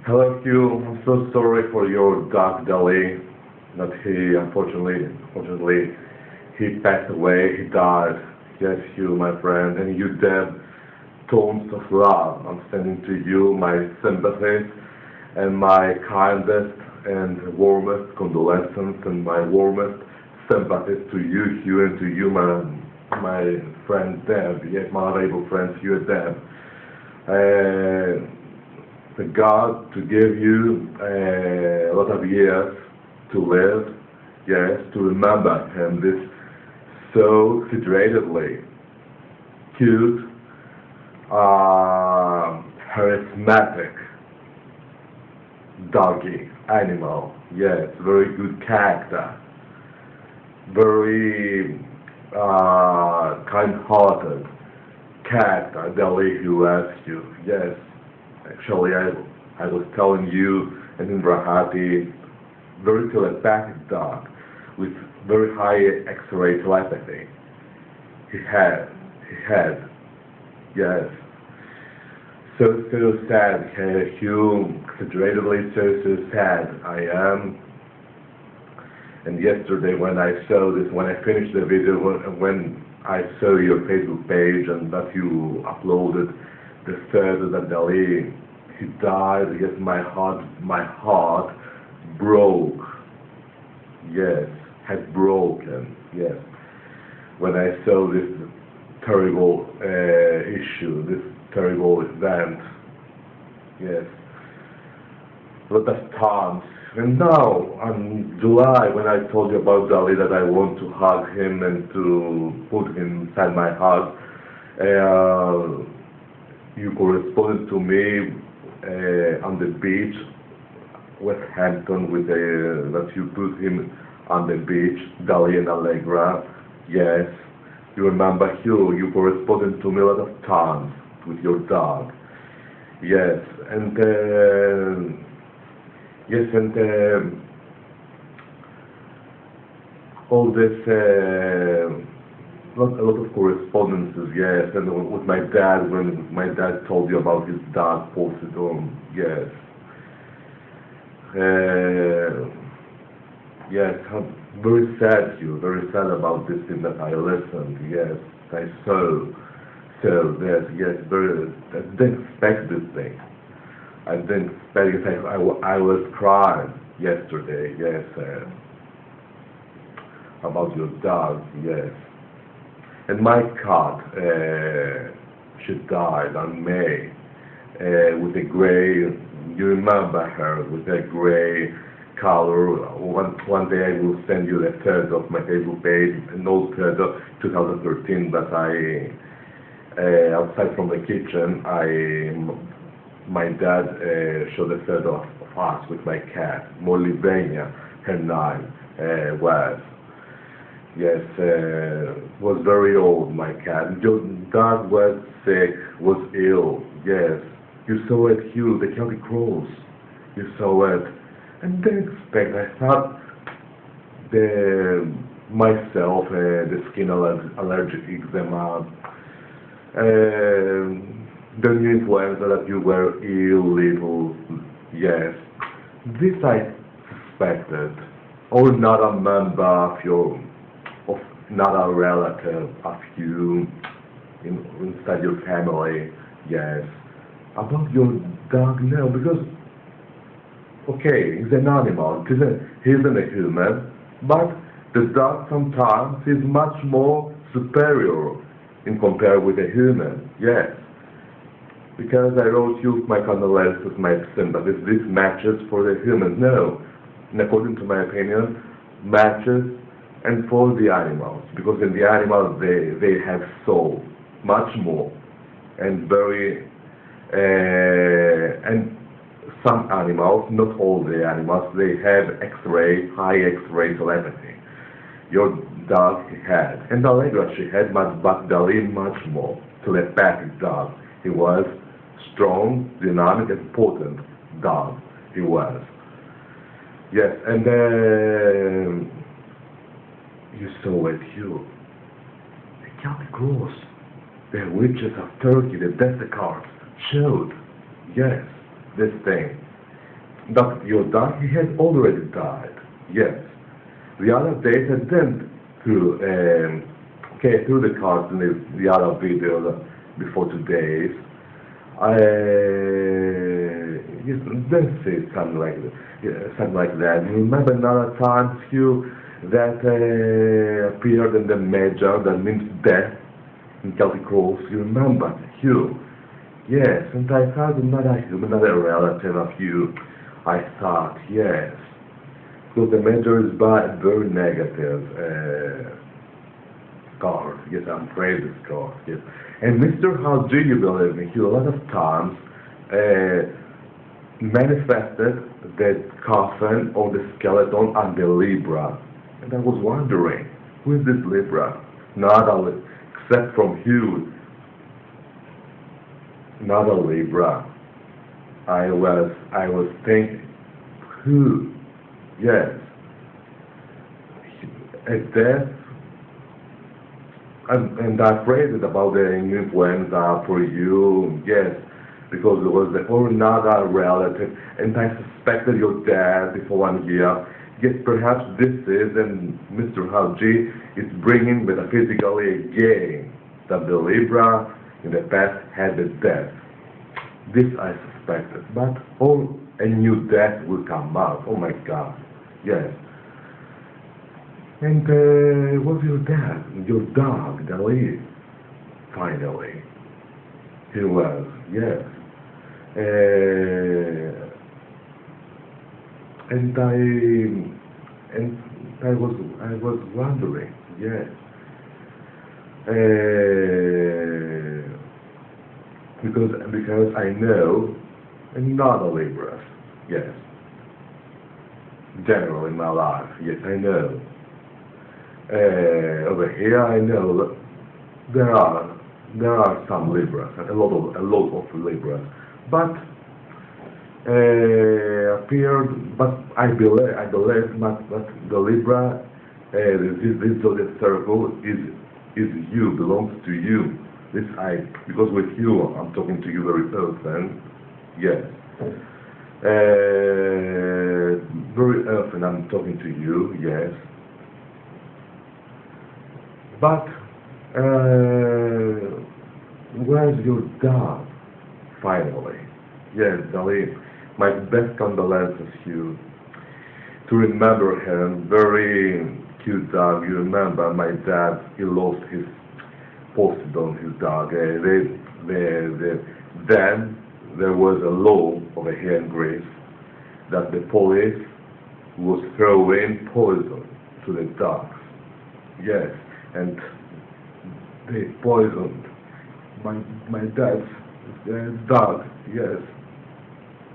Hello, Hugh. I'm so sorry for your dog, Dolly. That unfortunately, he passed away. He died. Yes, Hugh, my friend, and you, Deb. Tones of love. I'm sending to you my sympathies and my kindest and warmest condolences and my warmest sympathies to you, Hugh, and to you, my friend Deb. Yes, my valuable friend, Hugh and Deb. To God to give you a lot of years to live, yes, to remember Him, this so situatedly cute, charismatic doggy animal, yes, very good character, very kind-hearted character, Dali who asked you, yes. Actually, I was telling you an Imbrahati, very telepathic dog with very high X-ray telepathy. He had, yes. So sad, Hugh, exaggeratedly so sad I am. And yesterday when I saw this, when I finished the video, when I saw your Facebook page and that you uploaded the third that Dali, he died, yes, my heart broke, yes, had broken, yes, when I saw this terrible issue, this terrible event, yes, lot of times. And now, on July, when I told you about Dali that I want to hug him and to put him inside my heart, you corresponded to me on the beach, West Hampton, with that you put him on the beach, Dali and Allegra. Yes, you remember, Hugh, you corresponded to me a lot of times with your dog. Yes, and all this. A lot of correspondences, yes, and with my dad, when my dad told you about his dog, Poseidon, yes. Yes, I'm very sad, you, very sad about this thing that I listened, yes, I saw. So, yes, very, I didn't expect this thing. I didn't expect it, I was crying yesterday, yes, about your dog, yes. And my cat, she died on May with a gray, you remember her, with a gray color. One day I will send you the photo of my Facebook page, an old photo, 2013, but outside from the kitchen, my dad showed a photo of us with my cat, Molivenia, her name was. Yes, was very old, my cat. Your dog was sick, was ill, yes. You saw it, Hugh, the Celtic Cross. You saw it. And didn't expect, I thought myself, the skin allergic eczema, the new influenza that you were ill, little, yes. This I suspected, or not a member of not a relative of you inside your family, yes. About your dog, no, because, okay, he's an animal, he isn't a human, but the dog sometimes is much more superior in compared with a human, yes. Because I wrote you my condolences, my sympathies, this matches for the human, no. And according to my opinion, matches and for the animals, because in the animals they have soul, much more, and very, and some animals, not all the animals, they have X-ray, high X-ray telepathy. Your dog had, and Allegra she had, but Dali much more, telepathic dog. He was strong, dynamic, and potent dog, he was. Yes, and you saw it, you. The Celtic Cross, the witches of Turkey, the Death cards, showed, yes, this thing. that your dad, he had already died. Yes. The other day, I sent through the cards in the other video before today's. Yes, don't say something like that. Yeah, something like that. You remember another time, Hugh, that appeared in the major, that means death in Celtic rules. You remember, Hugh? Yes, and I found another relative of you. I thought, yes, because the major is very negative card. Yes, I'm afraid it's card. Yes, and Mr. How do you believe me? He a lot of times manifested the coffin or the skeleton on the Libra, and I was wondering, who is this Libra? Not a, except from you. Not a Libra. I was thinking, who? Yes. A death, and I prayed about the influenza for you, yes, because it was another relative, and I suspected your dad for 1 year. Yes, perhaps this is, and Mr. Hajji is bringing metaphysically again that the Libra in the past had a death. This I suspected, but a new death will come out. Oh my God, yes. And what's your dad? Your dog, Dali. Finally, he was, yes. And I was wondering, yes. Because I know not a Libra, yes. Generally in my life, yes, I know. Over here, I know that there are some Libras, a lot of Libras, but appeared. But I believe, but the Libra, this zodiac circle is you, belongs to you. Because with you, I'm talking to you very often, yes. Very often I'm talking to you, yes. But, where's your dog, finally? Yes, Dali, my best condolences to you. To remember him, very cute dog. You remember my dad, he lost his Poseidon, his dog. Then there was a law over here in Greece that the police was throwing poison to the dogs. Yes, and they poisoned my dad's dog. Yes,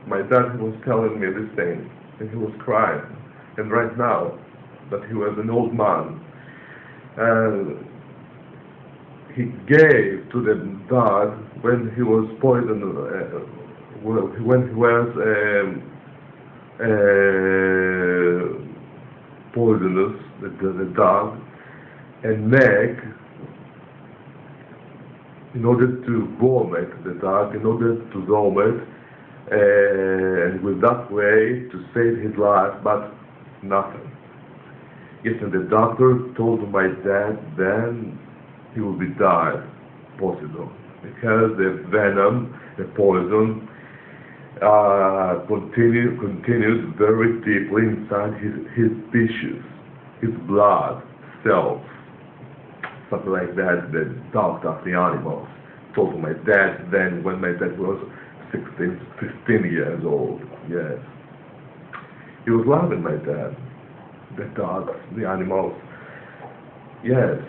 my dad was telling me this thing, and he was crying. And right now, that he was an old man, and he gave to the dog when he was poisoned, when he was poisonous, the dog, and make, in order to vomit the dog, in order to vomit, and with that way to save his life, but nothing. Yes, and the doctor told my dad then he will be died, possible, because the venom, the poison, continued very deeply inside his tissues, his blood, cells, something like that. The doctor of the animals told my dad then, when my dad was 15 years old. Yes, he was loving my dad, the dogs, the animals. Yes.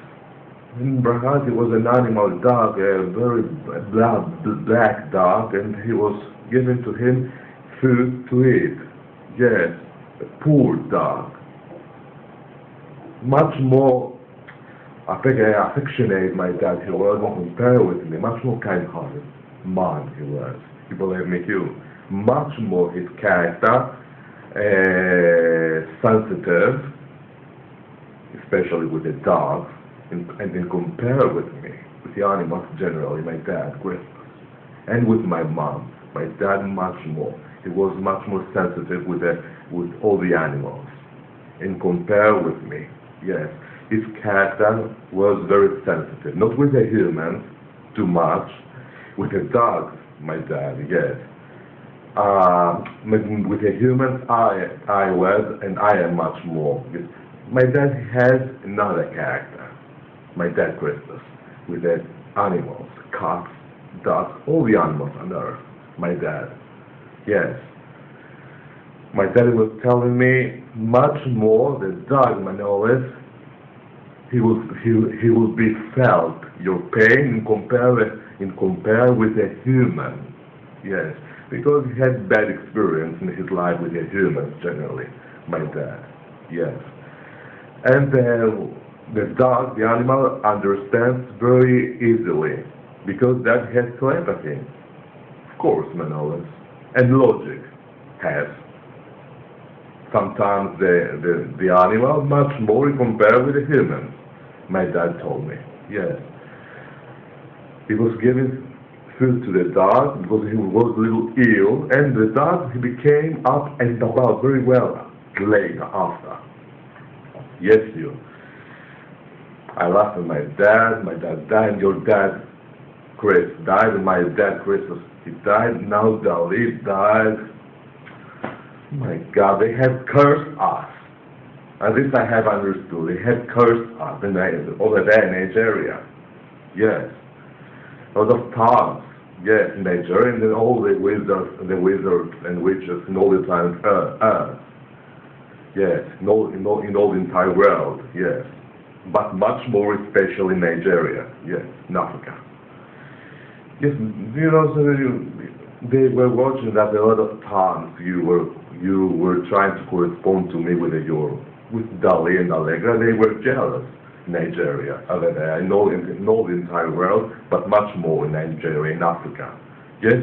In Brahad, he was an animal dog, a very black dog, and he was given to him food to eat. Yes, a poor dog. Much more affectionate my dad he was, not compared with me, much more kind-hearted man he was. You believe me, too. Much more his character, sensitive, especially with the dogs. And then compare with me, with the animals generally, my dad, Christmas, and with my mom, my dad much more. He was much more sensitive with all the animals. And compare with me, yes. His character was very sensitive, not with the humans too much, with the dogs, my dad, yes. With the humans, I was, and I am much more. My dad has another character, my dad Christus, with the animals, cats, ducks, all the animals on earth, my dad, yes. My dad was telling me much more the dog, Manolis, he will be felt your pain in compare with a human, yes, because he had bad experience in his life with the humans generally, my dad, yes. And the dog, the animal, understands very easily because that has telepathy, of course, Manolis, and logic has. Sometimes the animal much more compared with the humans. My dad told me, yes. He was giving food to the dog because he was a little ill, and the dog he became up and about very well later after. Yes, you. I laughed at my dad died, your dad Chris died, and my dad Christus, he died, now Dali died. My God, they have cursed us. At least I have understood. They have cursed us over there in Nigeria. Yes. A lot of times. Yes, in Nigeria, and then all the wizards and witches in all the planet Earth. Yes, in all the entire world. Yes. But much more especially in Nigeria. Yes, in Africa. Yes, you know, so they were watching that a lot of times you were trying to correspond to me with Dali and Allegra. They were jealous in Nigeria over there. I know in all the entire world, but much more in Nigeria, in Africa. Yes,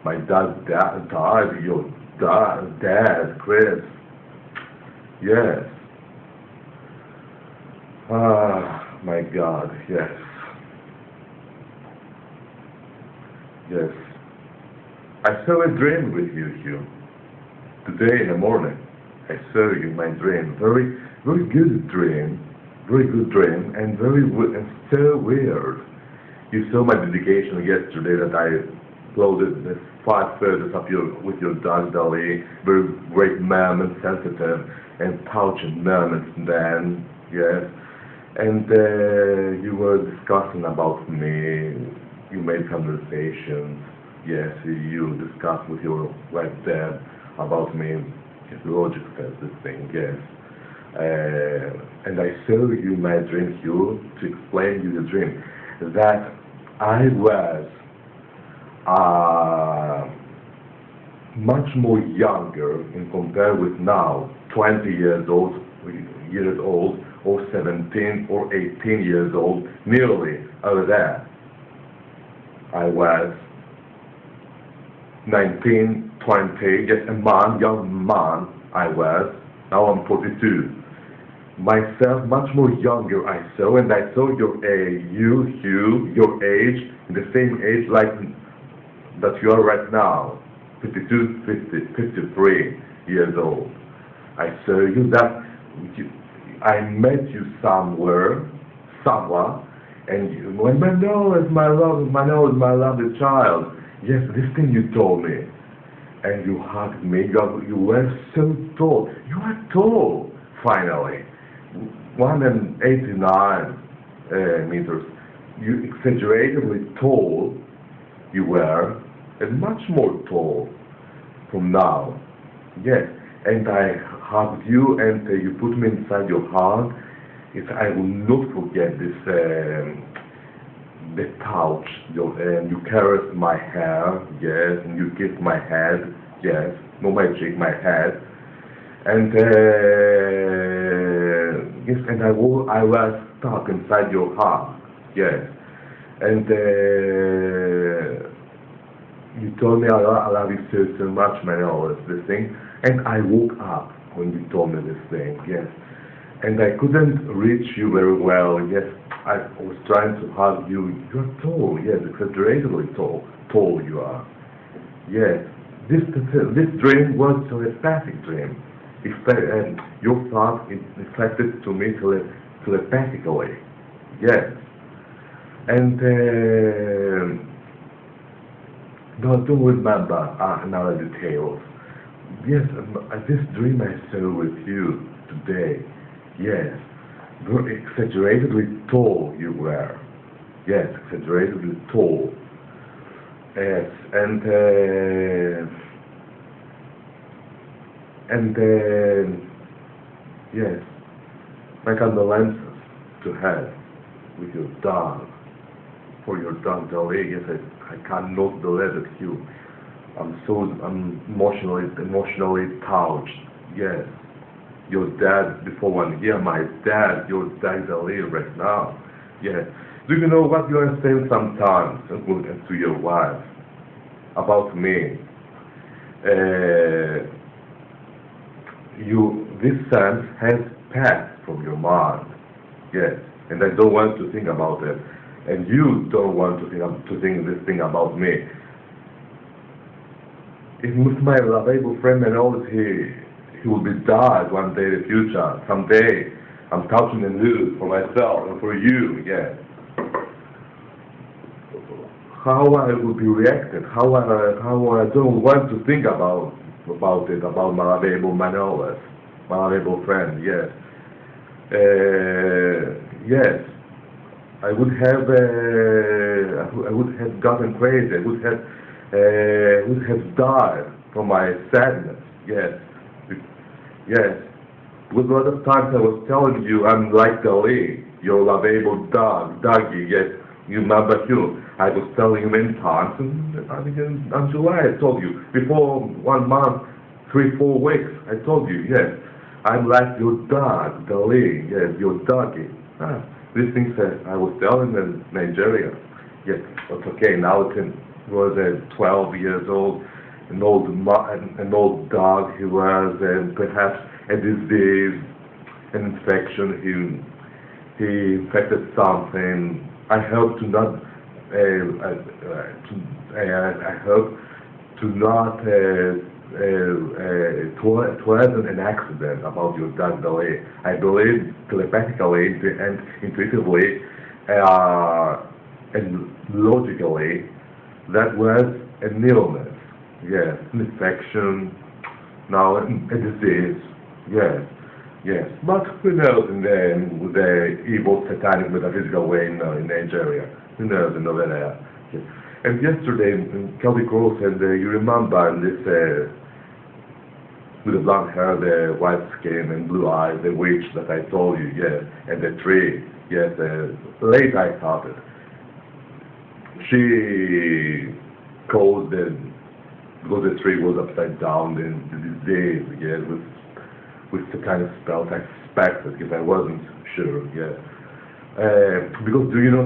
my dad died, your dad, Chris. Yes. Ah, my God, yes. Yes. I saw a dream with you, Hugh. Today in the morning, I saw you in my dream. Very, very good dream. Very good dream, and and so weird. You saw my dedication yesterday that I uploaded the 5 photos of with your dog Dali. Very great moments, sensitive and touching moments. Then, yes. And you were discussing about me. You made conversations. Yes, you discussed with your wife Deb about me. Yes, logic says this thing. Yes. And I saw you in my dream, Hugh, to explain you the dream, that I was much more younger in compared with now, 20 years old, or 17 or 18 years old, nearly over there. I was 19, 20, just a man, young man I was. Now I'm 42. Myself, much more younger I saw, and I saw your age, Hugh, your age, the same age like that you are right now, 52, 50, 53 years old. I saw you I met you somewhere, and you went, Mano is my lovely child. Yes, this thing you told me. And you hugged me, you were so tall. You are tall, finally. 189 meters. You exaggeratedly tall you were, and much more tall from now. Yes, and I hugged you, and you put me inside your hug. I will not forget this, the touch. You caressed my hair, yes, and you kissed my head, yes, not my cheek, my head. And yes, and I was stuck inside your heart, yes. And you told me I love you so much, man, all this thing. And I woke up when you told me this thing, yes. And I couldn't reach you very well, yes. I was trying to hug you. You're tall, yes, exaggeratedly tall you are. Yes, this dream was a telepathic dream. And your thought reflected to me telepathically. Yes. And no, I don't remember another details. Yes, this dream I saw with you today. Yes. Very exaggeratedly tall you were. Yes, exaggeratedly tall. Yes, and yes, my condolences to have with your dog, for your dog Dolly. Yes, I cannot believe it. I'm emotionally touched. Yes, your dad before 1 year, my dad, your dad Dolly right now. Yes. Do you know what you are saying sometimes to your wife about me? This sense has passed from your mind. Yes, and I don't want to think about it, and you don't want to think this thing about me. If with my lovable friend and all, he will be died one day in the future. Someday, I'm touching the news for myself and for you. Yes. How I will be reacted? How I don't want to think about it, about my lovable Manolis, my lovable friend. Yes. Yes. I would have gotten crazy. I would have died from my sadness. Yes. Yes. Because a lot of times I was telling you I'm like Dali, your lovable doggy. Yes. You remember you? I was telling you many times, and I think in July I told you. Before 1 month, 3-4 weeks, I told you, yes, I'm like your dog, Dali, yes, your doggy. These things I was telling in Nigeria. Yes, it's okay. Now it was 12 years old, an old dog. He was, and perhaps a disease, an infection. He infected something. I hope to not. I hope to not to have an accident about your dog Dolly. I believe telepathically and intuitively and logically that was an illness. Yes, an infection. Now a disease. Yes. Yes, but who knows in the evil satanic metaphysical way in Nigeria? Who knows in over there? Yes. And yesterday, Kelly Crow said, you remember this, with the blonde hair, the white skin and blue eyes, the witch that I told you, yes, and the tree, yes, late I thought it. She caused because the tree was upside down, the disease, yes, with the kind of spells I suspected, because I wasn't sure, yeah. Because do you know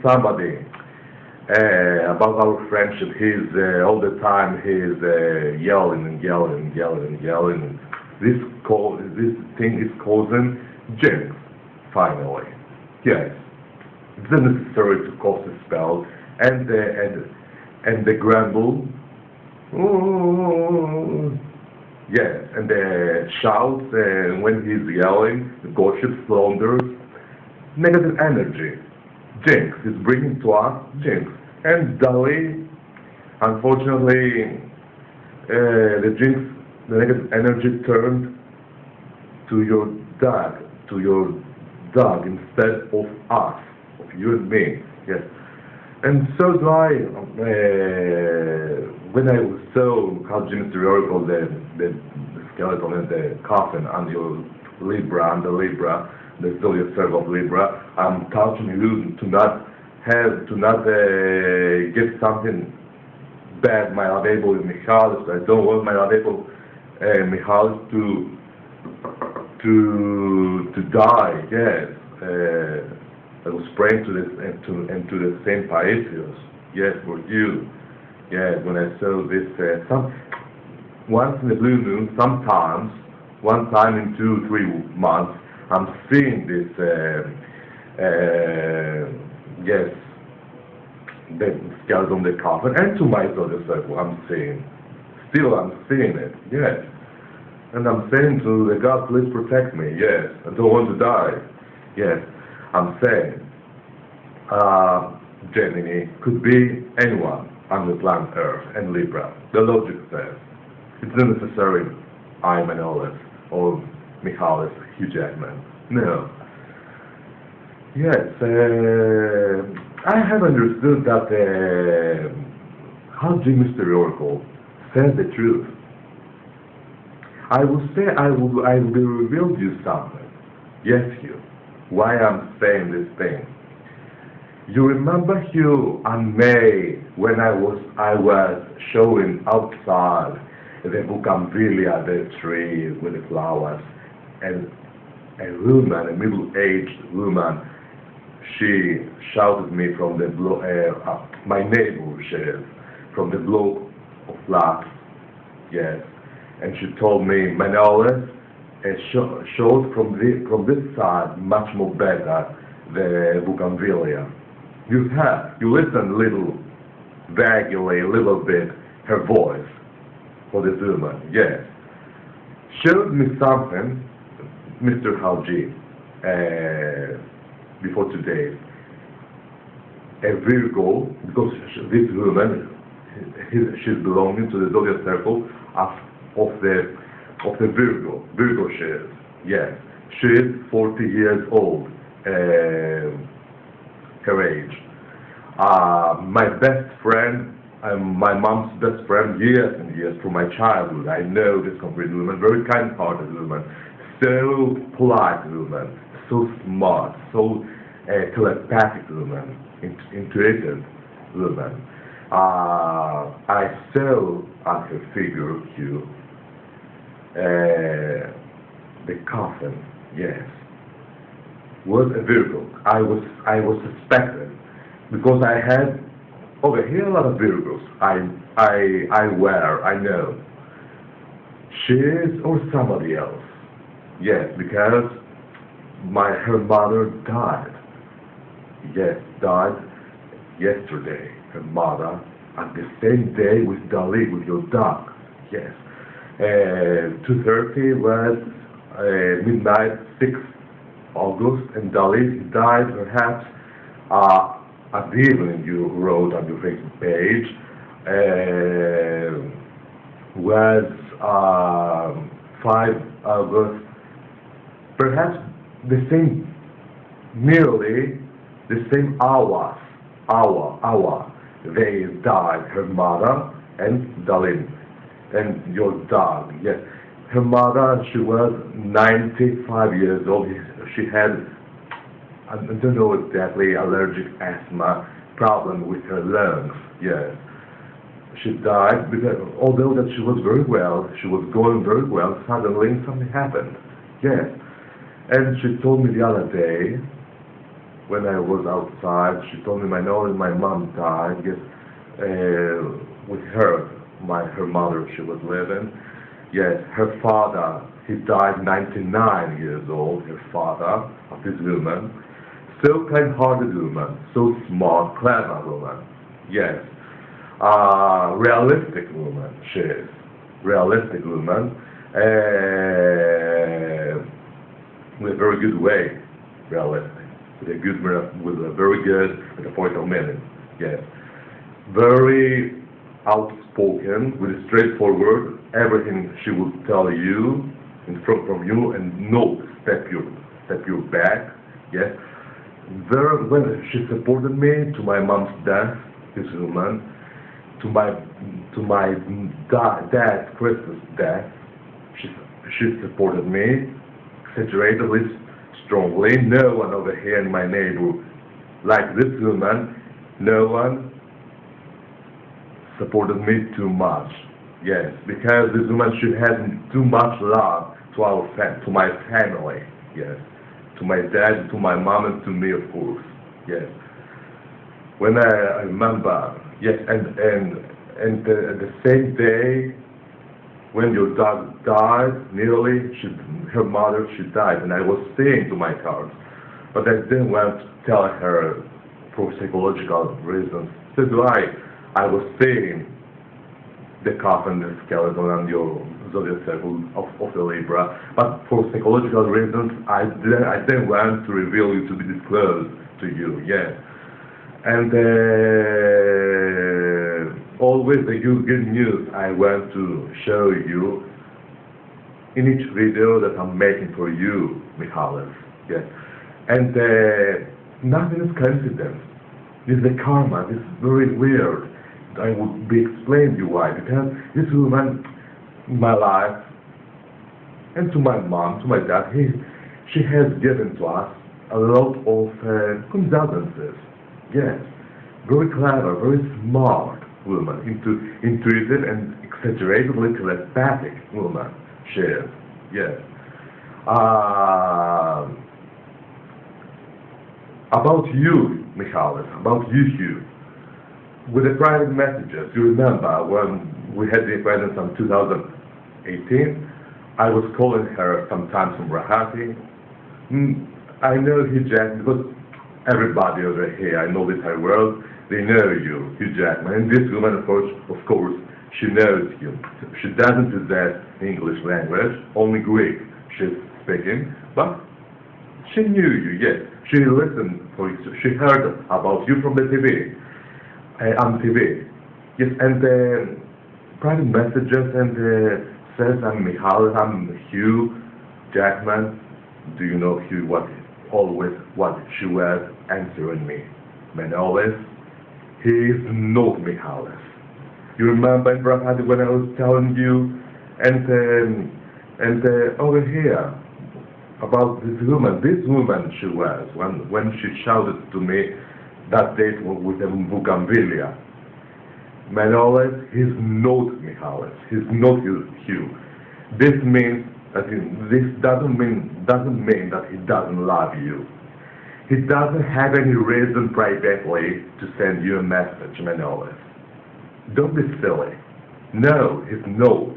somebody about our friendship? He's all the time he's yelling and yelling and yelling and yelling. This thing is causing jinx. Finally, yes, it's necessary to cause a spell and the grumble. Oh, yes, and the shouts when he's yelling, the gossip thunders, negative energy. Jinx is bringing to us jinx. And Dolly, unfortunately, the jinx, the negative energy turned to your dog instead of us, of you and me. Yes. And so do I, when I saw how Jimmy Stereorical, the skeleton and the coffin on your Libra, the zodiac serve of Libra, I'm touching you to not get something bad, my lovable Michalis. I don't want my lovable Michalis to die, yes. I was praying to this and to the same Paisios, yes, for you. Yes, when I saw this, once in the blue moon, sometimes, one time in 2-3 months, I'm seeing this, yes, the skeleton, the coffin, and to my zodiac circle, I'm seeing. still I'm seeing it, yes. And I'm saying to the God, please protect me, yes. I don't want to die, yes. I'm saying, Gemini could be anyone on the planet Earth and Libra. The logic says it's not necessary I'm Manolis or Michalis Hugh Jackman. No. Yes, I have understood that HUGH Mystery Oracle says the truth. I will say I will reveal you something. Yes, Hugh. Why I'm saying this thing? You remember, Hugh, on May when I was showing outside the bougainvillea, the tree with the flowers, and a woman, a middle-aged woman, she shouted me from the my neighbor, she is, from the block of flats, yes, and she told me, Manolis, showed from this side much more better the bougainvillea. You listen a little, vaguely, a little bit, her voice for this woman, yes. Showed me something, Mr. HUGH, before today. A Virgo, because this woman, she's belonging to the zodiac circle of the Virgo she is, yes. She is 40 years old, her age. My best friend, my mom's best friend, years and years from my childhood. I know this complete woman, very kind-hearted woman, so polite woman, so smart, so telepathic woman, intuitive woman. I saw on her figure, Hugh, the coffin, yes, was a Virgo. I was suspected because I had over here a lot of Virgos. I know. She is or somebody else. Yes, because her mother died. Yes, died yesterday. Her mother at the same day with Dali, with your dog. Yes. 2:30 was midnight, 6th August, and Dali died perhaps at the evening. You wrote on your Facebook page was 5 August, perhaps the same, nearly the same hour they died, her mother and Dalin, and your dog, yes. Her mother, she was 95 years old. She had, I don't know exactly, allergic asthma problem with her lungs, yes. She died because, although that she was very well, she was going very well, suddenly something happened, yes. And she told me the other day, when I was outside, she told me, my mom died, yes, with her mother, she was living. Yes, her father, he died 99 years old, her father, of this woman. So kind-hearted woman, so smart, clever woman, yes. Realistic woman, she is. Realistic woman, with a very good way, realistic. With a very good metaphorical meaning, yes. Very outspoken, with a straightforward, everything she will tell you in front from you, and no step you back, yes. When she supported me to my mom's death, this woman, to my dad's Christmas death, she supported me exaggeratedly strongly. No one over here in my neighborhood, like this woman, no one supported me too much. Yes, because this woman, she had too much love to my family. Yes, to my dad, to my mom, and to me, of course. Yes. When I remember, yes, and the same day when your dog died, nearly, her mother, she died, and I was saying to my cards, but I didn't want to tell her for psychological reasons. So I was saying the coffin, the skeleton, and your zodiac circle of the Libra. But for psychological reasons, I didn't want to reveal it to be disclosed to you, yeah. And always the good news I want to show you in each video that I'm making for you, Michalis, yes. And nothing is coincidence. This is the karma. This is very weird. I will be explain you why. Because this woman, in my life, and to my mom, to my dad, she has given to us a lot of condolences. Yes, very clever, very smart woman, intuitive and exaggeratedly telepathic woman. She is. Yes. About you, Michalis, about you, with the private messages, you remember when we had the acquaintance in 2018, I was calling her sometimes from Rahati. I know HUGH JACKMAN because everybody over here, I know this entire world, they know you, HUGH JACKMAN. And this woman, of course, she knows you. She doesn't possess English language, only Greek she's speaking, but she knew you, yes. She listened for you. She heard about you from the TV, on TV. Yes, and private messages and says, I'm Michalis, I'm HUGH JACKMAN. Do you know HUGH, what she was answering me? Manolis, he is not Michalis. You remember in Brahadi when I was telling you, and over here, about this woman she was, when she shouted to me that date with the Bugambilia. Manolis, he's not Michalis, he's not HUGH. This means that this doesn't mean that he doesn't love you. He doesn't have any reason privately to send you a message, Manolis. Don't be silly. No, he's not.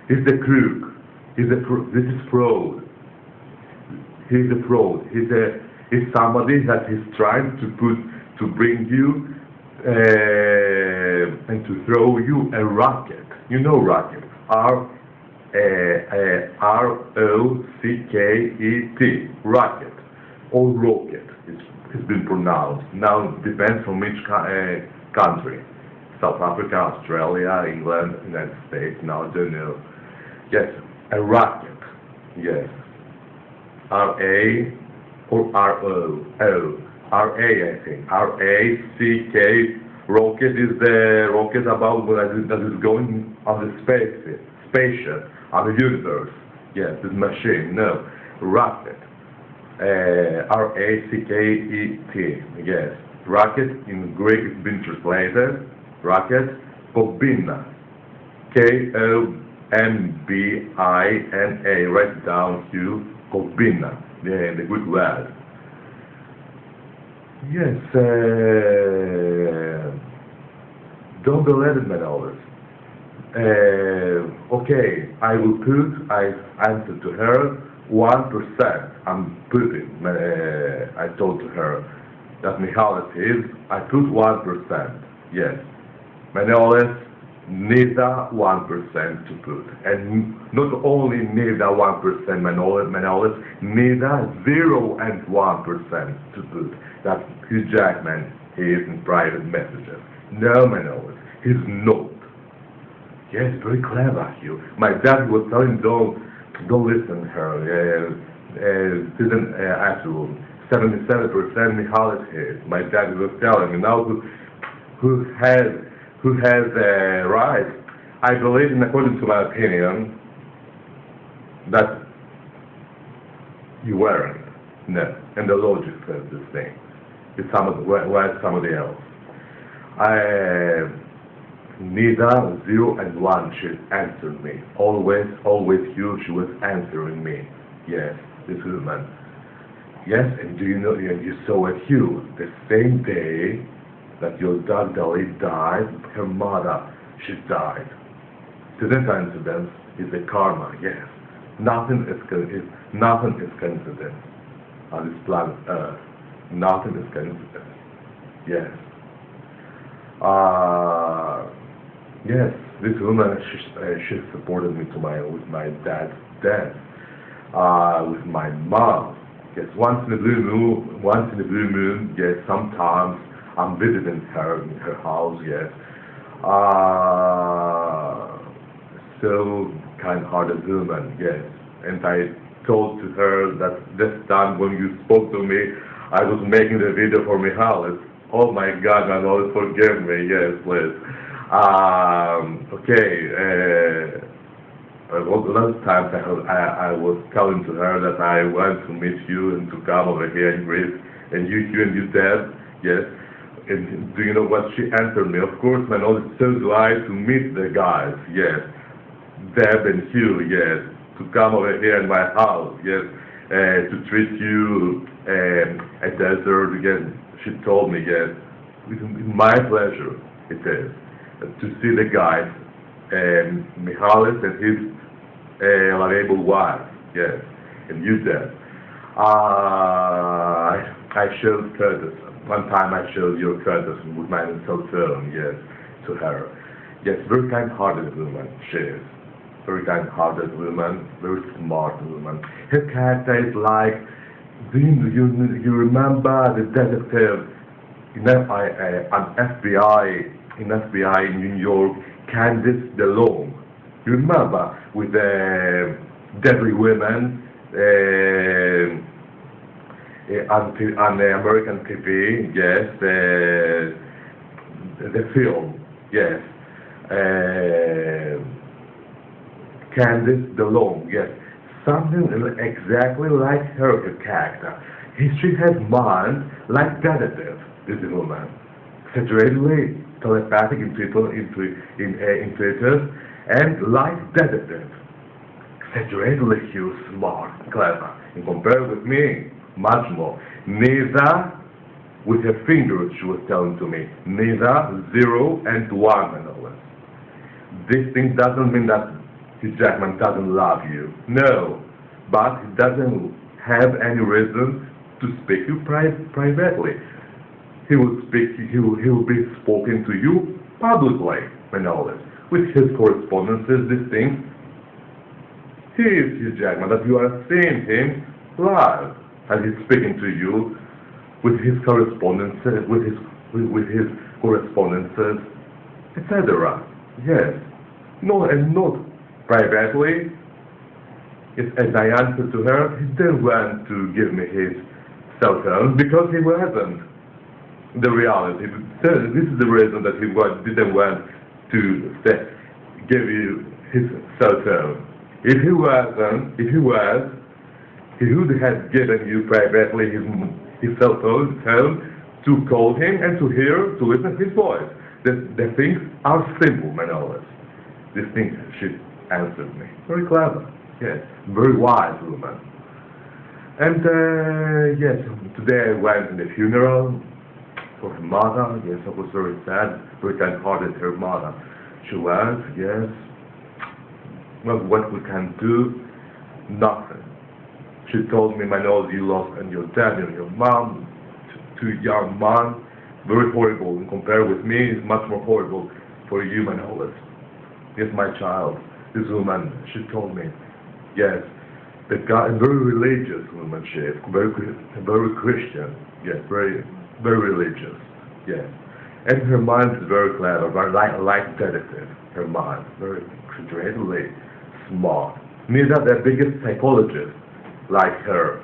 He's the crook. This is fraud. He's a fraud. He's somebody that is trying to bring you and to throw you a rocket. You know rocket. R-O-C-K-E-T. Rocket. Or rocket. It's been pronounced. Now it depends on which country. South Africa, Australia, England, United States. Now I don't know. Yes, a rocket. Yes. R-A or R-O? O. R-A, I think. R-A-C-K. Rocket is the rocket about that is going on the spaceship, on the universe. Yes, this machine. No, rocket. R-A-C-K-E-T. Yes, rocket in Greek has been translated. Rocket, Kobina. K-O-M-B-I-N-A. Write down HUGH, Kobina. The Greek word. Yes, don't believe it, Manolis. Okay, I answered to her 1%. I'm putting, I told to her that Michalis is, I put 1%. Yes, Manolis, neither 1% to put. And not only neither 1%, Manolis, neither 0 and 1% to put. That HUGH JACKMAN is in private messages. No, Manolis, he's not. Yes, very clever, HUGH. My dad was telling don't listen to her. Didn't actually 77% Michalis is. My dad was telling me now who has right. I believe, in according to my opinion, that you weren't. No, and the logic says the same. It's somebody else. Neither 0 and 1 should answer me. Always HUGH, she was answering me. Yes, this woman. Yes, and do you know, and you saw at HUGH, the same day that your dog Dolly died, her mother, she died. It's a coincidence, it's a karma, yes. Nothing is coincidence on this planet Earth. Nothing is coincidence. Yes. Yes, this woman, she supported me to with my dad's death, with my mom. Yes, once in the blue moon, yes, sometimes I'm visiting her in her house, yes. So kind-hearted woman, yes. And I told to her that this time when you spoke to me, I was making the video for Mihalis. Oh my God, my Lord, forgive me, yes, please. Okay, well, the last time I was telling to her that I want to meet you and to come over here in Greece, and you and your dad, yes. And do you know what she answered me? Of course, my Lord, so do I to meet the guys, yes. Deb and Hugh, yes, to come over here in my house, yes, to treat you a dessert, again, she told me, yes, with my pleasure it is, to see the guys, Mihalis and his lovable wife, yes, and you, Deb. I showed courtesy. One time I showed your courtesy with my cell phone, yes, to her. Yes, very kind-hearted woman, she is. Very kind-hearted woman, very smart woman. Her character is like, you remember the detective in FBI in New York, Candice DeLong. You remember with the deadly women on the American TV, yes, the film, yes. Candice DeLong, yes, something exactly like her character. She has mind like detective, this woman, exaggeratedly telepathic, intuitive, and like detective, exaggeratedly huge, smart, clever. And compared with me, much more. Neither with her fingers, she was telling to me, neither 0 and 1 and all that. This thing doesn't mean that Hugh Jackman doesn't love you. No, but he doesn't have any reason to speak you privately. He will speak. He will be spoken to you publicly, and all this. With his correspondences, these things. He is Hugh Jackman. That you are seeing him live, and he's speaking to you with his correspondences, with his correspondences, etc. Yes. No, and not privately. As I answered to her, he didn't want to give me his cell phone because he wasn't. The reality. This is the reason that he didn't want to give you his cell phone. If he wasn't, if he was, he would have given you privately his cell phone to call him and to listen to his voice. The things are simple, Manolis. These things she answered me. Very clever, yes. Very wise woman. And yes, today I went in the funeral for her mother. Yes, I was very sad, very kind-hearted. Her mother, she was, yes. Well, what we can do, nothing. She told me, Manolis, you lost and your dad and your mom, two young men, very horrible. And compared with me, it's much more horrible for you, Manolis. Yes, my child, this woman, she told me, yes, the guy, a very religious woman, she is, very Christian, yes, very religious, yes. And her mind is very clever, very like detective, her mind, very exaggeratedly smart. Neither the biggest psychologist like her.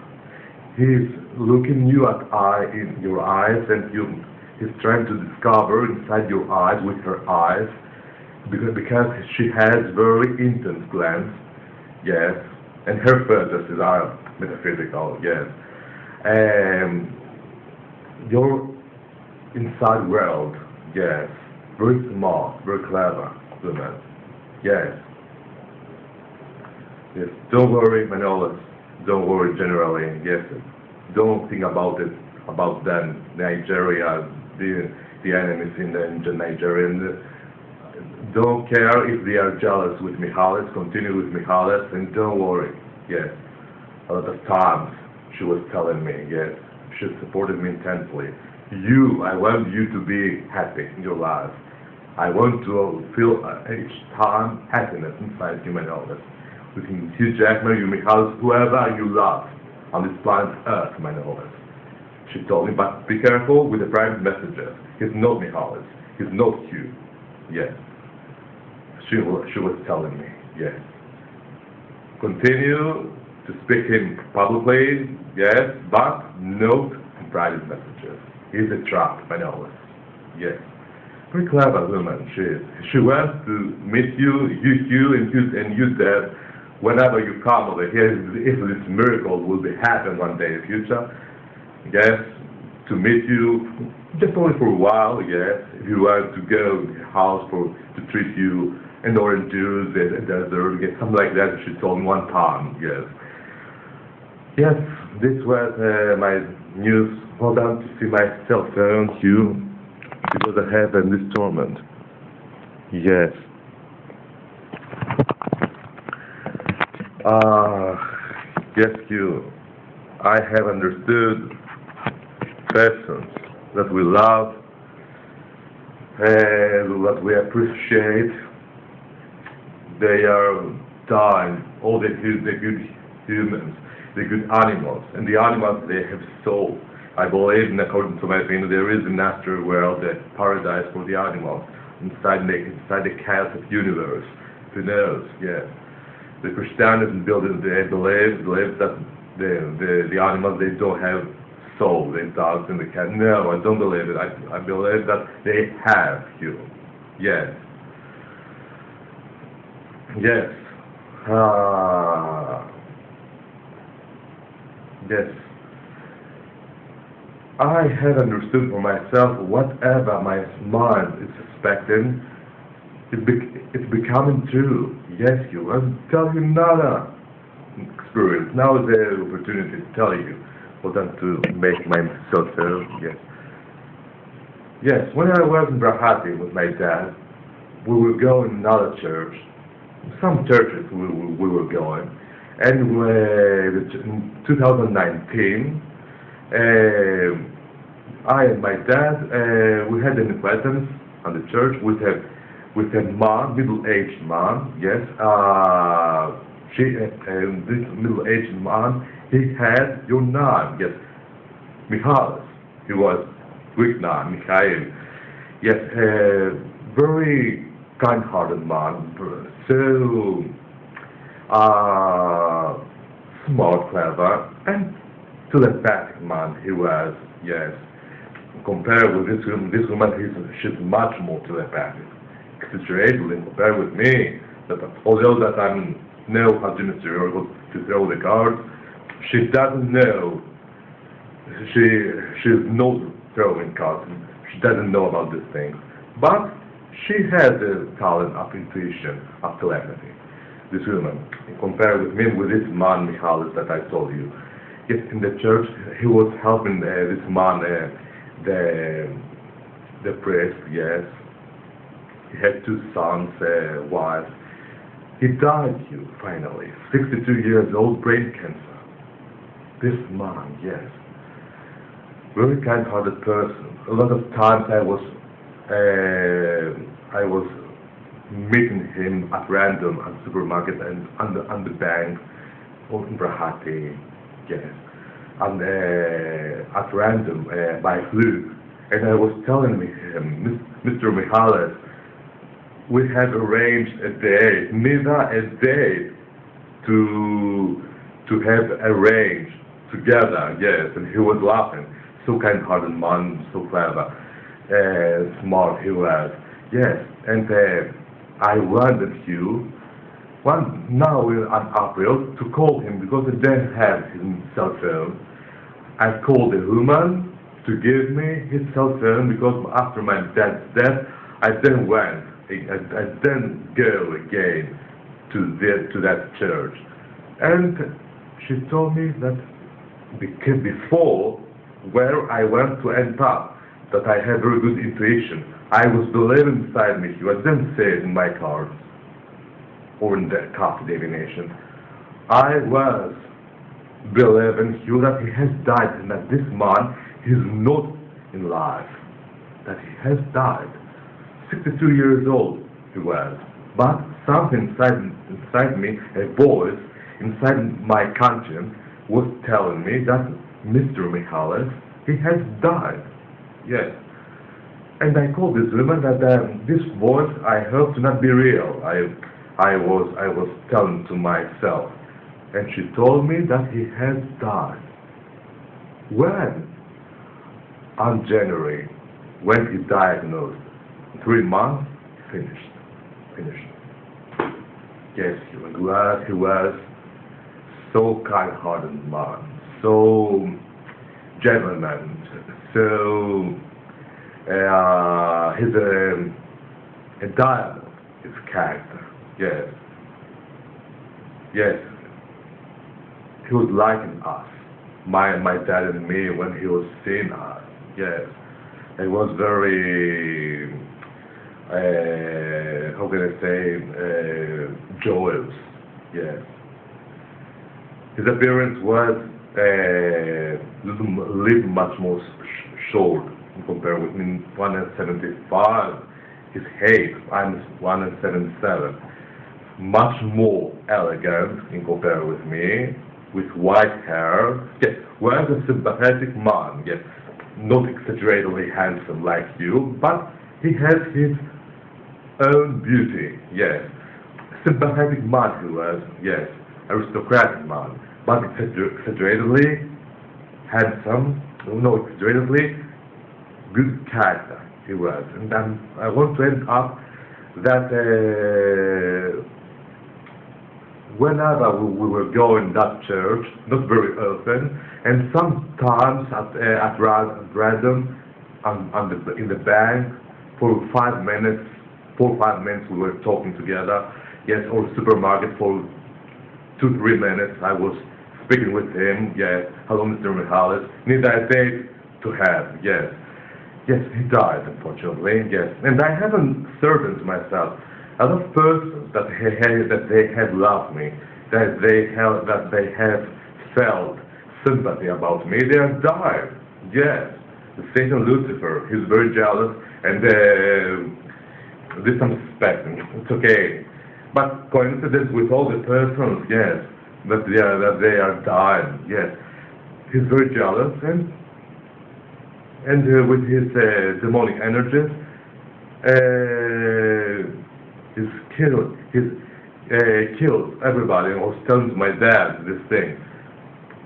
He's looking you in your eyes, and he's trying to discover inside your eyes with her eyes, because she has very intense glance, yes, and her fantasies are metaphysical, yes. Your inside world, yes, very smart, very clever woman, yes. Yes, don't worry, Manolis, don't worry generally, yes. Don't think about it, about them, Nigeria, the enemies in Nigeria. Don't care if they are jealous with Mihalis, continue with Mihalis, and don't worry, yes. A lot of times she was telling me, yes, she supported me intensely. I want you to be happy in your life. I want to feel each time happiness inside you, my knowledge. Within HUGH JACKMAN, you may house whoever you love on this planet Earth, my knowledge. She told me, but be careful with the private messages. He's not Mihalis. He's not you. Yes. She was telling me, yes. Continue to speak him publicly, yes, but no private messages. He's a trap, my knowledge. Yes. Very clever woman she is. She wants to meet you, and use that whenever you come over here, if this miracle will be happen one day in the future, yes, to meet you just only for a while, yes. If you want to go to the house to treat you an orange juice and a dessert, yes, something like that, she told me one time, yes. Yes, this was my news. Hold on to see my cell phone, Hugh, because I have an installment. Yes. Yes, Hugh. I have understood persons that we love and that we appreciate. They are dying. All the good humans, the good animals, and the animals, they have soul. I believe, and according to my opinion, there is an astral world, a paradise for the animals, inside the chaos of universe. Who knows? Yes. The Christianity builders, they believe that the animals, they don't have soul, the dogs and the cat. No, I don't believe it. I believe that they have you. Yes. Yes. Yes. I have understood for myself whatever my mind is suspecting, it's becoming true. Yes, you. I'll tell you another experience. Now is the opportunity to tell you. Hold on to make myself so. Yes. Yes, when I was in Brahati with my dad, we were going to another church. Some churches we were going. And in 2019, I and my dad, we had an acquaintance on the church with a man, middle-aged man, yes. This middle-aged man, he had your name, yes, Mihalis. He was Greek name, Mikhail. Yes, very kind-hearted man, so smart, clever, and telepathic man he was, yes. Compared with this woman, she's much more telepathic, exaggerated compared with me. That although that I know how to throw the cards, she doesn't know. She's not throwing cards. She doesn't know about these things, but she has the talent of intuition, of telepathy. This woman, compared with me, with this man Mihalis that I told you. Yes, in the church, he was helping this man, the priest. Yes, he had 2 sons, wife. He died, finally, 62 years old, brain cancer. This man, yes, very kind-hearted person. A lot of times I was meeting him at random at supermarket and on the bank or in Brahati, yes, and at random by fluke. And I was telling him, Mr. Mihalis, we have arranged a date, neither a date to have arranged together, yes. And he was laughing. So kind-hearted man, so clever, smart he was, yes. And I wanted you, now in April, to call him because I didn't have his cell phone. I called the woman to give me his cell phone because after my dad's death, I didn't go again to that church. And she told me that before where I went to end up, that I had very good intuition. I was believing inside me. I didn't say it in my cards or in the coffee divination. I was believing that he has died and that this man is not in life, that he has died. 62 years old he was. But something inside me, a voice inside my conscience was telling me that Mr. Mihalis, he has died. Yes. And I called this woman that this voice I heard to not be real. I was telling to myself. And she told me that he has died. When? On January, when he diagnosed. 3 months, finished. Yes, he was so kind-hearted man, so gentleman, so he's a diamond, his character. Yes, yes. He was liking us, my dad and me, when he was seeing us. Yes, it was very, how can I say, joyous. Yes. His appearance was little much more short compared with me. 175. His height, I'm 177. Much more elegant in comparison with me, with white hair. Yes, was a sympathetic man. Yes, not exaggeratedly handsome like you, but he has his own beauty. Yes, sympathetic man he was. Yes, aristocratic man, but exaggeratedly handsome. No, exaggeratedly good character he was. And then I want to end up that whenever we were going that church, not very often, and sometimes at random in the bank for 5 minutes, 4 or 5 minutes we were talking together. Yes, or supermarket for 2-3 minutes I was speaking with him. Yes, hello Mr. Mihalis, need a date to have. Yes. Yes, he died, unfortunately, yes. And I haven't certain to myself, a lot of persons that they have loved me, that they have felt sympathy about me, they have died. Yes. The Satan Lucifer, he's very jealous, and this I'm suspecting. It's okay. But coincidence with all the persons, yes, that they are dying, yes. He's very jealous, and with his demonic energies, he's killed everybody. I was telling my dad this thing.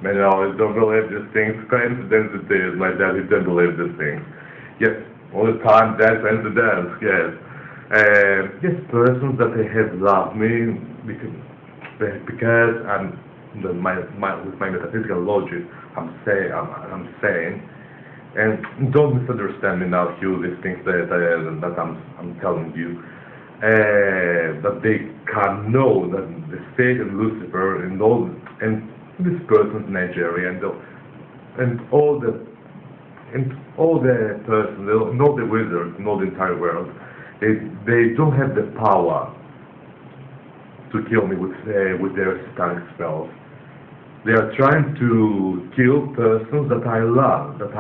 Man, I always don't believe these things. Coincidence it is. My dad, he doesn't believe these things. Yes, all the time, dad coincidence. Yes, yes, persons that they have loved me because I'm with my metaphysical logic. I'm saying. And don't misunderstand me now, Hugh, these things that I'm telling you. That they can know that the Satan, Lucifer, and this person's Nigeria, and all the persons, and all the wizards, and all the entire world, they don't have the power to kill me with their satanic spells. They are trying to kill persons that I love, that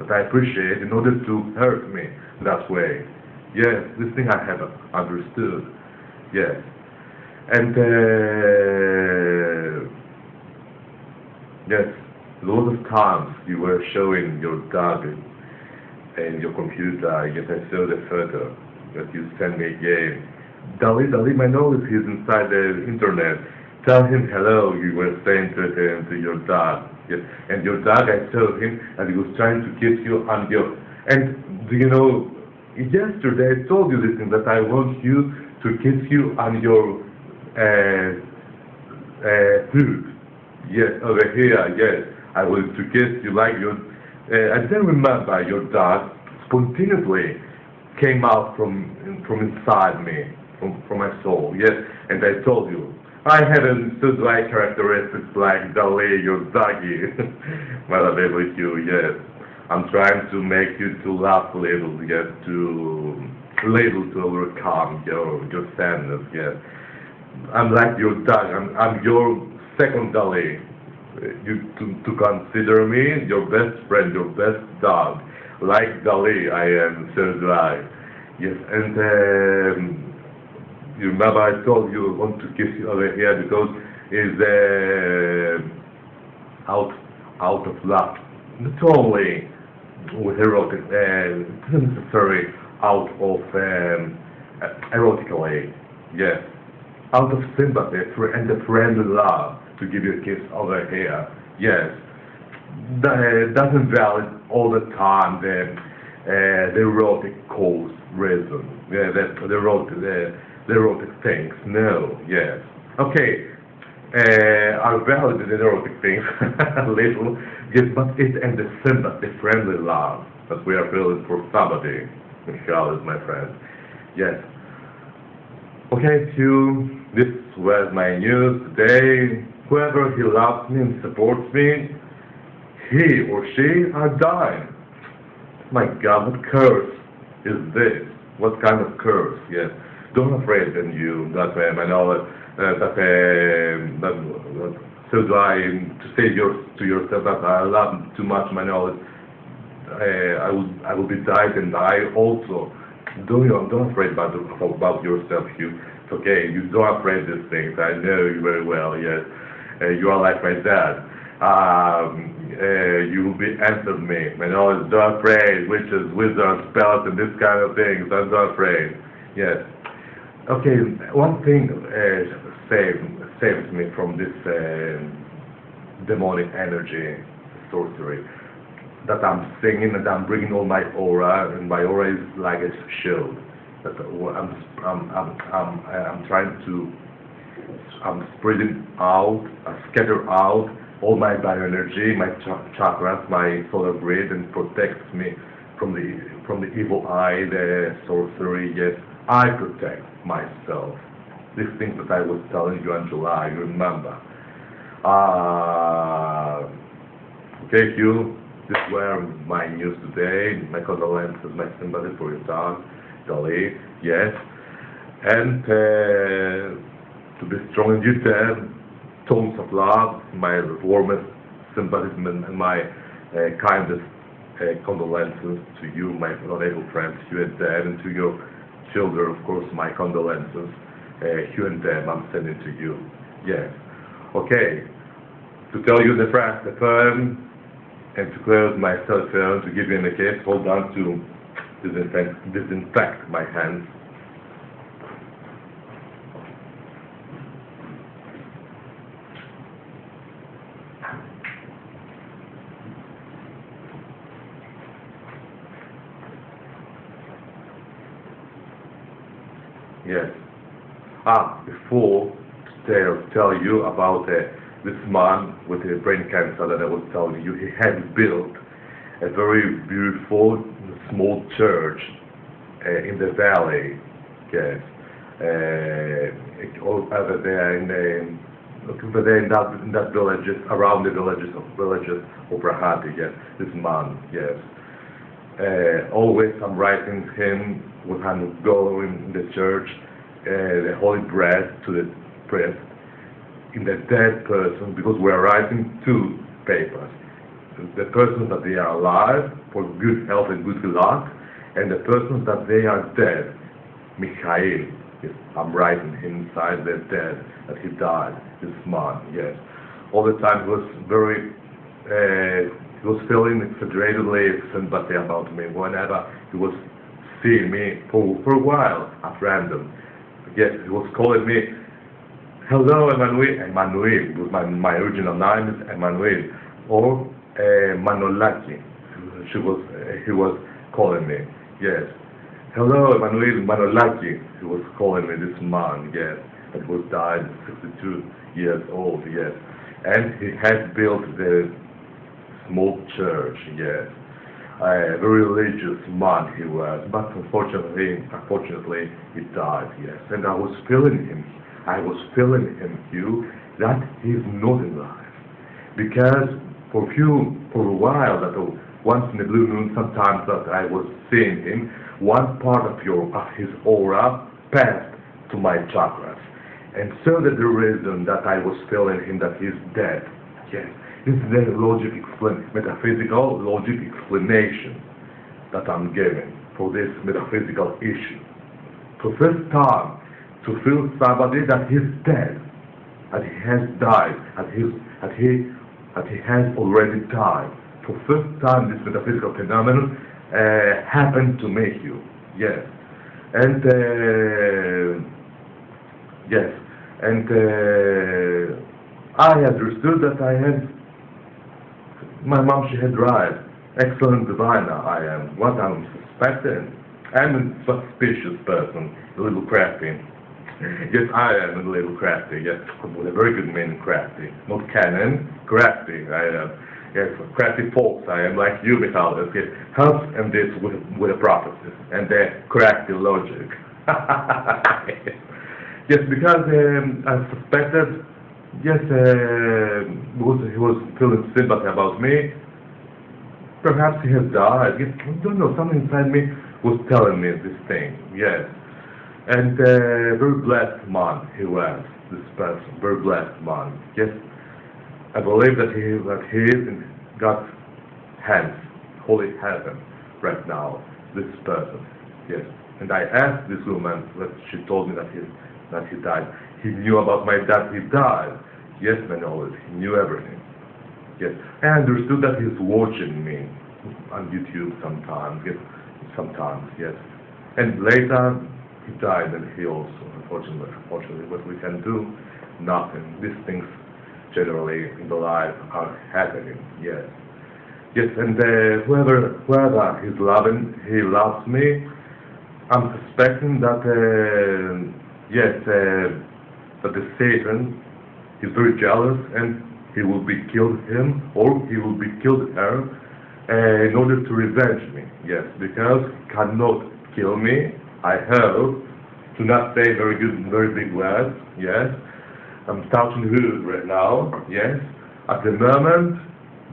I appreciate, in order to hurt me that way. Yes, this thing I have understood. Yes. And, yes, a lot of times you were showing your dog in your computer. Yes, I saw the photo that you sent me again. Dali, my nose is inside the internet. Tell him hello, you were saying to him, to your dog. Yes. And your dog, I told him, and he was trying to kiss you on your... And, do you know, yesterday I told you this thing, that I want you to kiss you on your food. Yes, over here, yes. I want to kiss you like your... I didn't remember your dog spontaneously came out from inside me, from my soul. Yes, and I told you, I haven't stood like characteristics like Dali, your doggy. Well, I with you, yes. I'm trying to make you to laugh a little, yes, to overcome your sadness, yes. I'm like your dog. I'm your second Dali. You to consider me your best friend, your best dog. Like Dali, I am so dry. Yes, and you remember I told you I want to kiss you over here because it's out of love. Not only with erotic, it's not necessary out of erotically, yes, out of sympathy and a friendly love to give you a kiss over here, yes. That doesn't valid all the time the erotic cause reason, yeah, the erotic things. No, yes, okay. Are valid the erotic things a little, yes, but it and the sympathy, friendly love that we are feeling for somebody. Michal is my friend. Yes. Okay, Hugh, this was my news today. Whoever he loves me and supports me, he or she are dying. My God, what curse is this? What kind of curse? Yes. Don't afraid in you that I know that so do I to say to yourself that I love too much my knowledge. I will be died and die also. Don't afraid about yourself. It's okay. You don't afraid these things. I know you very well. Yes, you are like my dad. You will be answered me. My knowledge. Don't afraid. Witches, wizards, spells, and this kind of things. Don't afraid. Yes. Okay. One thing saves me from this demonic energy, sorcery. That I'm singing and I'm bringing all my aura, and my aura is like a shield. That I'm trying to, I'm spreading out, I scatter out all my bioenergy, my chakras, my solar grid, and protects me from the evil eye, the sorcery. Yes, I protect myself. These things that I was telling you in July, you remember. Okay, Hugh. This were my news today. My condolences, my sympathy for your dog, Dolly. Yes, and to be strong and you tones of love, my warmest sympathy and my kindest condolences to you, my honorable friends, Hugh and Deb, and to your children, of course, my condolences, Hugh and Deb, I'm sending to you. Yes. Okay. To tell you the firm. And to close my cell phone, to give you an case, hold on to disinfect my hands. Yes. Before to tell you about this man with a brain cancer that I was telling you, he had built a very beautiful small church in the valley. Yes, over there in that villages, around the villages of Rahati. Yes, this man. Yes, always I'm writing him when I'm going in the church the holy bread to the priest in the dead person, because we are writing two papers. The persons that they are alive for good health and good luck, and the persons that they are dead. Michael, yes, I'm writing inside the dead that he died this month. Yes, all the time he was very, he was feeling exaggeratedly sympathy about me whenever he was seeing me for a while at random. Yes, he was calling me. Hello, Emmanuel. Emmanuel, because my original name is Emmanuel, or Manolaki. He was calling me. Yes. Hello, Emmanuel Manolaki. He was calling me this man. Yes, that was died 62 years old. Yes, and he had built the small church. Yes, a very religious man he was, but unfortunately, he died. Yes, and I was feeling him. Hugh, that he's not alive. Because for a while, that once in the blue moon, sometimes that I was seeing him, one part of his aura passed to my chakras. And so that the reason that I was feeling him that he's dead. Yes, this is the metaphysical logic explanation that I'm giving. for this metaphysical issue. For first time, to feel somebody that he's dead, that he has died, that he has already died. For first time, this metaphysical phenomenon happened to me, you. Yes, and yes, and I understood that my mom, she had died. Excellent diviner I am. What I'm suspecting. I'm a suspicious person, a little crafty. Yes, I am a little crafty, yes, with a very good meaning, crafty. Not canon, crafty, I am. Yes, crafty folks, I am like you, Michael. Yes, helps and this with a prophecy, and the crafty logic. Yes, because I suspected, yes, he was feeling sympathy about me. Perhaps he has died. Yes, I don't know, something inside me was telling me this thing, yes. And very blessed man he was, this person, very blessed man. Yes, I believe that he is in God's hands, holy heaven, right now, this person. Yes, and I asked this woman, that she told me that he died. He knew about my dad, he died. Yes, my knowledge, he knew everything. Yes, I understood that he's watching me on YouTube sometimes. Yes, sometimes. Yes, and later he died, and he also, unfortunately, what we can do, nothing. These things generally in the life are happening. Yes, yes, and whoever he's loving, he loves me. I'm suspecting that yes, that the Satan is very jealous, and he will be killed him, or he will be killed her, in order to revenge me. Yes, because he cannot kill me. I hope to not say very good, very big words. Yes, I'm touching wood right now. Yes, at the moment,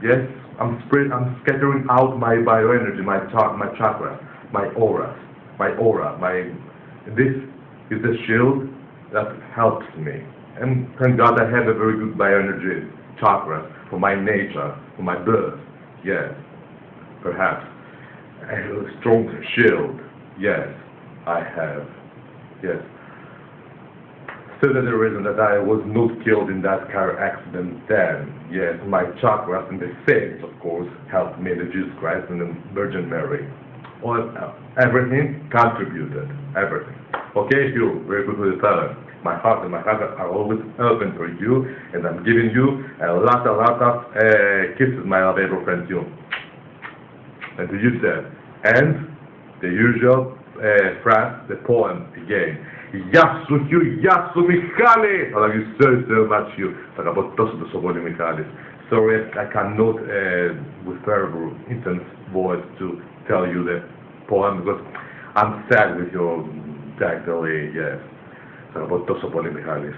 yes, I'm scattering out my bioenergy, my chakra, my aura. This is the shield that helps me. And thank God I have a very good bioenergy chakra for my nature, for my birth. Yes, perhaps a strong shield. Yes, I have. Yes. So that's the reason that I was not killed in that car accident then. Yes, my chakras and the saints, of course, helped me, the Jesus Christ and the Virgin Mary. Everything contributed. Everything. Okay, you, very good with the talent. My heart and my heart are always open for you, and I'm giving you a lot of kisses, my lovable friend, you. And to you, sir. And the usual phrase, the poem again. Yasu Hugh, Yasu Michalis! I love you so much, you. But about Tosu the Soboli Michalis. Sorry, I cannot, with very intense voice, to tell you the poem, because I'm sad with your dactyly, yes. So about Tosu Soboli Michalis.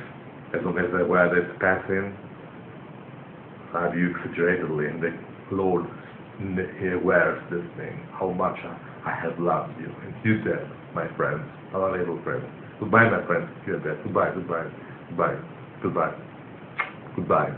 As long as the weather is passing, have you exaggeratedly, and the Lord he wears this thing, how much I have loved you. And you said, my friends, our little friends. Goodbye, my friends. Hear that. Goodbye, goodbye, goodbye, goodbye, goodbye.